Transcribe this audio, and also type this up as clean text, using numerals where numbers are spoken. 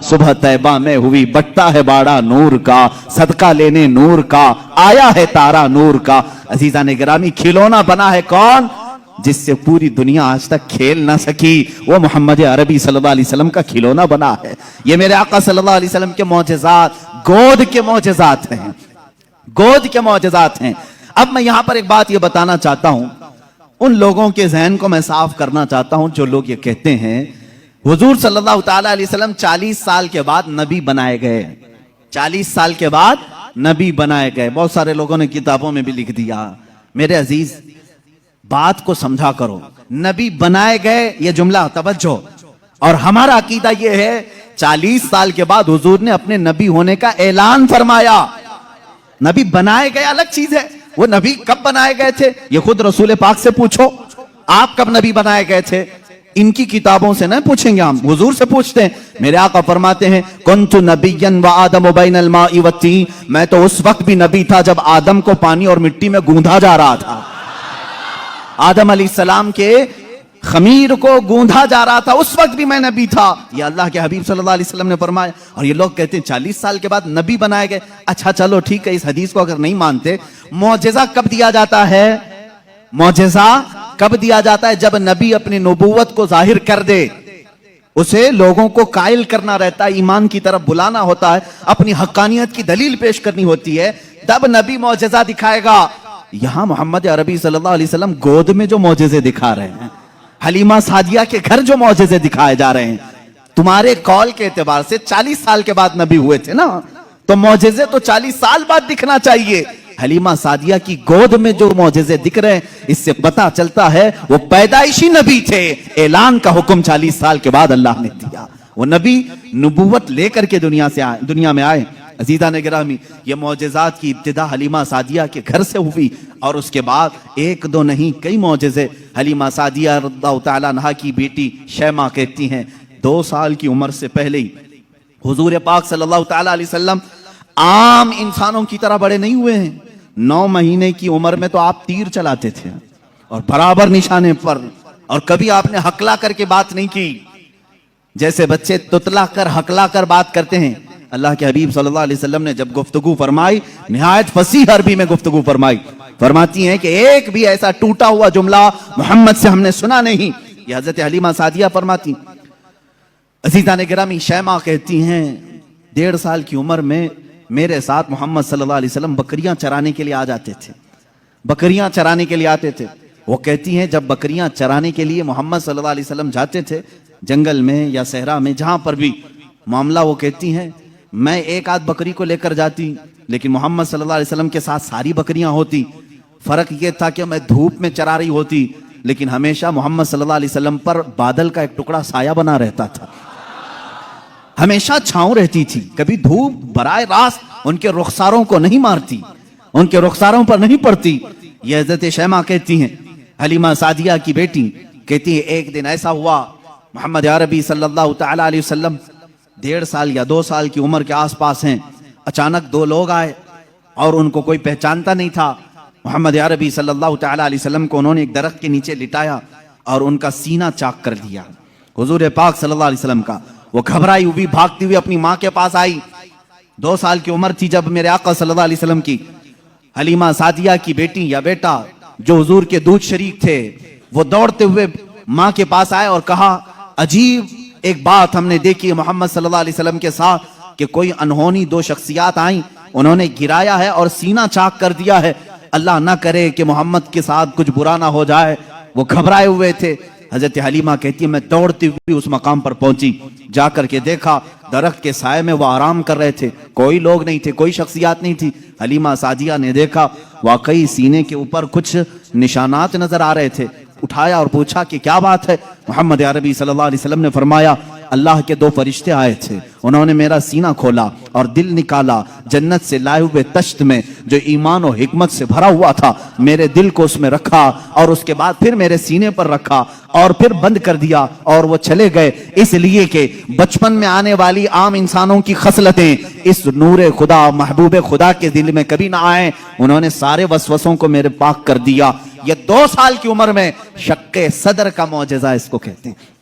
صبح طیبہ میں ہوئی بٹتا ہے باڑا نور کا, صدقہ لینے نور کا آیا ہے تارا نور کا. عزیزان گرامی, کھلونا بنا ہے کون؟ جس سے پوری دنیا آج تک کھیل نہ سکی, وہ محمد عربی صلی اللہ علیہ وسلم کا کھلونا بنا ہے. یہ میرے آقا صلی اللہ علیہ وسلم کے معجزات گود کے معجزات ہیں, گود کے معجزات ہیں. اب میں یہاں پر ایک بات یہ بتانا چاہتا ہوں, ان لوگوں کے ذہن کو میں صاف کرنا چاہتا ہوں جو لوگ یہ کہتے ہیں حضور صلی اللہ تعالیٰ علیہ وسلم 40 سال کے بعد نبی بنائے گئے, 40 سال کے بعد نبی بنائے گئے. بہت سارے لوگوں نے کتابوں میں بھی لکھ دیا. میرے عزیز, بات کو سمجھا کرو. نبی بنائے گئے یہ جملہ توجہ, اور ہمارا عقیدہ یہ ہے 40 سال کے بعد حضور نے اپنے نبی ہونے کا اعلان فرمایا. نبی بنائے گئے الگ چیز ہے, وہ نبی کب بنائے گئے تھے یہ خود رسول پاک سے پوچھو, آپ کب نبی بنائے گئے تھے. ان کی کتابوں سے نہ پوچھیں گے, ہم حضور سے پوچھتے ہیں. میرے آقا فرماتے ہیں کنت نبیا وآدم بین الماء والطین, میں تو اس وقت بھی نبی تھا جب آدم کو پانی اور مٹی میں گوندھا جا رہا تھا. آدم علیہ السلام کے خمیر کو گوندھا جا رہا تھا, اس وقت بھی میں نبی تھا. یہ اللہ کے حبیب صلی اللہ علیہ وسلم نے فرمایا. اور یہ لوگ کہتے ہیں 40 سال کے بعد نبی بنائے گئے. اچھا چلو ٹھیک ہے, اس حدیث کو اگر نہیں مانتے, معجزہ کب دیا جاتا ہے؟ معجزہ کب دیا جاتا ہے؟ جب نبی اپنی نبوت کو ظاہر کر دے, اسے لوگوں کو قائل کرنا رہتا ہے, ایمان کی طرف بلانا ہوتا ہے, اپنی حقانیت کی دلیل پیش کرنی ہوتی ہے, تب نبی معجزہ دکھائے گا. یہاں محمد عربی صلی اللہ علیہ وسلم گود میں جو معجزے دکھا رہے ہیں, حلیمہ سعدیہ کے گھر جو معجزے دکھائے جا رہے ہیں, تمہارے قول کے اعتبار سے 40 سال کے بعد نبی ہوئے تھے نا, تو معجزے تو 40 سال بعد دکھنا چاہیے. حلیمہ سعدیہ کی گود میں جو معجزے دکھ رہے ہیں, اس سے پتہ چلتا ہے وہ پیدائشی نبی تھے. اعلان کا حکم 40 سال کے بعد اللہ نے دیا. وہ نبی نبوت لے کر کے دنیا میں آئے. عزیزان گرامی, یہ معجزات کی ابتدا حلیمہ سعدیہ کے گھر سے ہوئی, اور اس کے بعد ایک دو نہیں کئی معجزے. حلیمہ سعدیہ رضی اللہ تعالیٰ عنہا کی بیٹی شیمہ کہتی ہیں 2 سال کی عمر سے پہلے ہی حضور پاک صلی اللہ تعالیٰ علیہ وسلم عام انسانوں کی طرح بڑے نہیں ہوئے ہیں. 9 مہینے کی عمر میں تو آپ تیر چلاتے تھے, اور برابر نشانے پر, اور کبھی آپ نے ہکلا کر کے بات نہیں کی, جیسے بچے تتلا کر ہکلا کر بات کرتے ہیں. اللہ کے حبیب صلی اللہ علیہ وسلم نے جب گفتگو فرمائی, نہایت فصیح عربی میں گفتگو فرمائی. فرماتی ہیں کہ ایک بھی ایسا ٹوٹا ہوا جملہ محمد سے ہم نے سنا نہیں. یہ حضرت حلیمہ سعدیہ فرماتی. عزیزان گرامی, شیمہ کہتی ہیں 1.5 سال کی عمر میں میرے ساتھ محمد صلی اللہ علیہ وسلم بکریاں چرانے کے لیے آ جاتے تھے, بکریاں چرانے کے لیے آتے تھے. وہ کہتی ہیں جب بکریاں چرانے کے لیے محمد صلی اللہ علیہ وسلم جاتے تھے, جنگل میں یا صحرا میں جہاں پر بھی معاملہ, وہ کہتی ہیں میں ایک آدھ بکری کو لے کر جاتی, لیکن محمد صلی اللہ علیہ وسلم کے ساتھ ساری بکریاں ہوتی. فرق یہ تھا کہ میں دھوپ میں چرا رہی ہوتی, لیکن ہمیشہ محمد صلی اللہ علیہ وسلم پر بادل کا ایک ٹکڑا سایہ بنا رہتا تھا, ہمیشہ چھاؤں رہتی تھی. کبھی دھوپ براہ راست ان کے رخساروں کو نہیں مارتی, ان کے رخساروں پر نہیں پڑتی. یہ حضرت شیمہ کہتی ہیں, حلیمہ سعدیہ کی بیٹی کہتی ہے ایک دن ایسا ہوا, محمد عربی صلی اللہ تعالیٰ علیہ وسلم 1.5 سال یا 2 سال کی عمر کے آس پاس ہیں. اچانک 2 لوگ آئے اور ان کو کوئی پہچانتا نہیں تھا. محمد عربی صلی اللہ تعالیٰ علیہ وسلم کو انہوں نے ایک درخت کے نیچے لٹایا اور ان کا سینہ چاک کر دیا. حضور پاک صلی اللہ علیہ وسلم کا وہ گھبرائی ہوئی بھاگتی ہوئی اپنی ماں کے پاس آئی. 2 سال کی عمر تھی جب میرے آقا صلی اللہ علیہ وسلم کی. حلیمہ سعدیہ کی بیٹی یا بیٹا جو حضور کے دودھ شریک تھے, وہ دوڑتے ہوئے ماں کے پاس آئے اور کہا عجیب ایک بات ہم نے دیکھی محمد صلی اللہ علیہ وسلم کے ساتھ, کہ کوئی انہونی 2 شخصیات آئیں, انہوں نے گرایا ہے اور سینہ چاک کر دیا ہے. اللہ نہ کرے کہ محمد کے ساتھ کچھ برا نہ ہو جائے. وہ گھبرائے ہوئے تھے. حضرت حلیمہ کہتی ہے میں دوڑتی ہوئی اس مقام پر پہنچی, جا کر کے دیکھا درخت کے سائے میں وہ آرام کر رہے تھے, کوئی لوگ نہیں تھے, کوئی شخصیات نہیں تھی. حلیمہ سعدیہ نے دیکھا واقعی سینے کے اوپر کچھ نشانات نظر آ رہے تھے. اٹھایا اور پوچھا کہ کیا بات ہے. محمد عربی صلی اللہ علیہ وسلم نے فرمایا اللہ کے 2 فرشتے آئے تھے, انہوں نے میرا سینہ کھولا اور دل نکالا جنت سے لائے ہوئے تشت میں جو ایمان و حکمت سے بھرا ہوا تھا, میرے دل کو اس میں رکھا اور اس کے بعد پھر میرے سینے پر رکھا اور پھر بند کر دیا اور وہ چلے گئے. اس لیے کہ بچپن میں آنے والی عام انسانوں کی خصلتیں اس نور خدا محبوب خدا کے دل میں کبھی نہ آئیں. انہوں نے سارے وسوسوں کو میرے پاک کر دیا. یہ 2 سال کی عمر میں شق صدر کا معجزہ اس کو کہتے ہیں.